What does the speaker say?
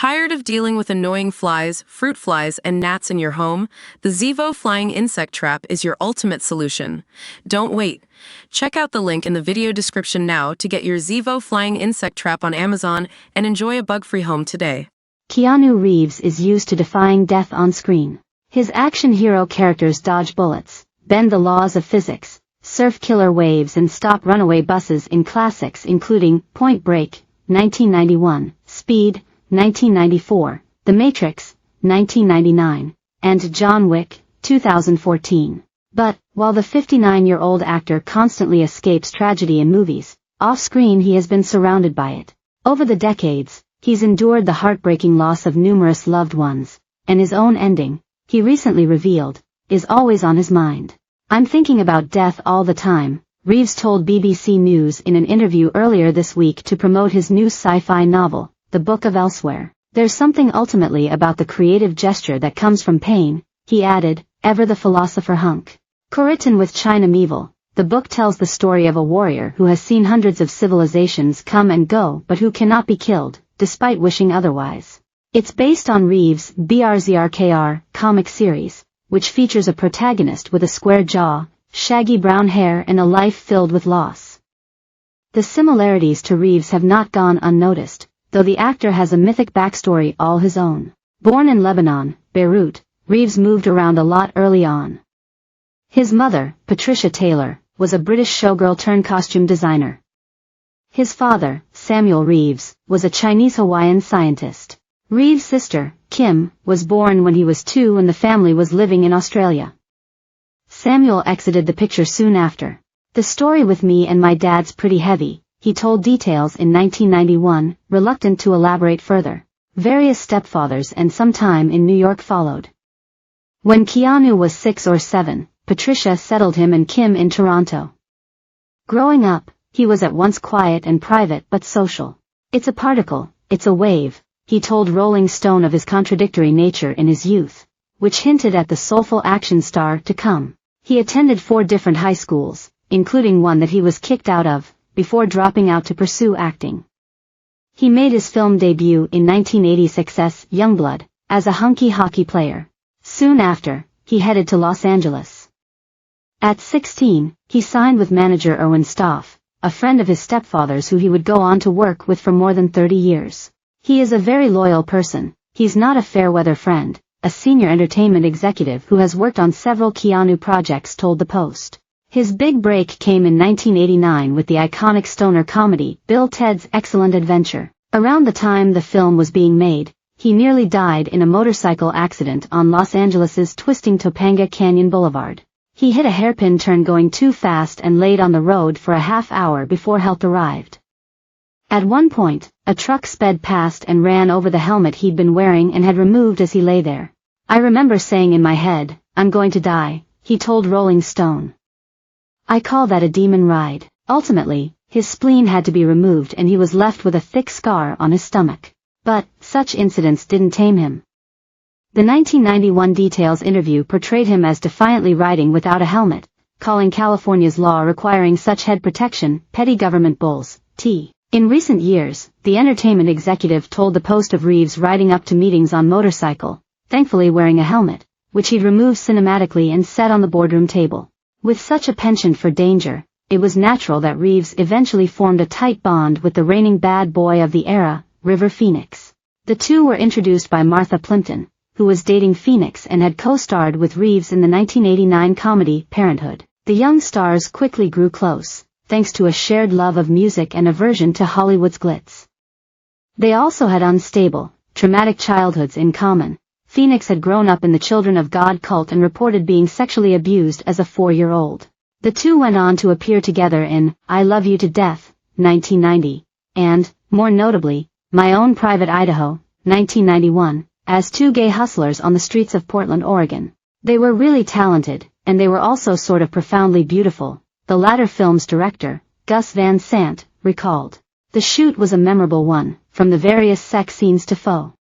Tired of dealing with annoying flies, fruit flies, and gnats in your home? The Zevo Flying Insect Trap is your ultimate solution. Don't wait. Check out the link in the video description now to get your Zevo Flying Insect Trap on Amazon and enjoy a bug-free home today. Keanu Reeves is used to defying death on screen. His action hero characters dodge bullets, bend the laws of physics, surf killer waves and stop runaway buses in classics including Point Break, 1991, Speed, 1994, The Matrix, 1999, and John Wick, 2014. But, while the 59-year-old actor constantly escapes tragedy in movies, off-screen he has been surrounded by it. Over the decades, he's endured the heartbreaking loss of numerous loved ones, and his own ending, he recently revealed, is always on his mind. "I'm thinking about death all the time," Reeves told BBC News in an interview earlier this week to promote his new sci-fi novel, The Book of Elsewhere. "There's something ultimately about the creative gesture that comes from pain," he added, ever the philosopher hunk. Co-written with China Miéville, the book tells the story of a warrior who has seen hundreds of civilizations come and go but who cannot be killed, despite wishing otherwise. It's based on Reeves' BRZRKR comic series, which features a protagonist with a square jaw, shaggy brown hair and a life filled with loss. The similarities to Reeves have not gone unnoticed, though the actor has a mythic backstory all his own. Born in Lebanon, Beirut, Reeves moved around a lot early on. His mother, Patricia Taylor, was a British showgirl-turned-costume designer. His father, Samuel Reeves, was a Chinese-Hawaiian scientist. Reeves' sister, Kim, was born when he was 2 and the family was living in Australia. Samuel exited the picture soon after. "The story with me and my dad's pretty heavy," he told Details in 1991, reluctant to elaborate further. Various stepfathers and some time in New York followed. When Keanu was 6 or 7, Patricia settled him and Kim in Toronto. Growing up, he was at once quiet and private but social. "It's a particle, it's a wave," he told Rolling Stone of his contradictory nature in his youth, which hinted at the soulful action star to come. He attended 4 different high schools, including one that he was kicked out of, before dropping out to pursue acting. He made his film debut in 1986's Youngblood, as a hunky hockey player. Soon after, he headed to Los Angeles. At 16, he signed with manager Erwin Stoff, a friend of his stepfather's who he would go on to work with for more than 30 years. "He is a very loyal person, he's not a fair-weather friend," a senior entertainment executive who has worked on several Keanu projects told the Post. His big break came in 1989 with the iconic stoner comedy Bill Ted's Excellent Adventure. Around the time the film was being made, he nearly died in a motorcycle accident on Los Angeles' twisting Topanga Canyon Boulevard. He hit a hairpin turn going too fast and laid on the road for a half hour before help arrived. At one point, a truck sped past and ran over the helmet he'd been wearing and had removed as he lay there. "I remember saying in my head, 'I'm going to die,'" he told Rolling Stone. "I call that a demon ride." Ultimately, his spleen had to be removed and he was left with a thick scar on his stomach. But, such incidents didn't tame him. The 1991 Details interview portrayed him as defiantly riding without a helmet, calling California's law requiring such head protection, "petty government bulls." In recent years, the entertainment executive told the Post of Reeves riding up to meetings on motorcycle, thankfully wearing a helmet, which he'd removed cinematically and set on the boardroom table. With such a penchant for danger, it was natural that Reeves eventually formed a tight bond with the reigning bad boy of the era, River Phoenix. The two were introduced by Martha Plimpton, who was dating Phoenix and had co-starred with Reeves in the 1989 comedy Parenthood. The young stars quickly grew close, thanks to a shared love of music and aversion to Hollywood's glitz. They also had unstable, traumatic childhoods in common. Phoenix had grown up in the Children of God cult and reported being sexually abused as a 4-year-old. The two went on to appear together in I Love You to Death, 1990, and, more notably, My Own Private Idaho, 1991, as 2 gay hustlers on the streets of Portland, Oregon. "They were really talented, and they were also sort of profoundly beautiful," the latter film's director, Gus Van Sant, recalled. "The shoot was a memorable one, from the various sex scenes to faux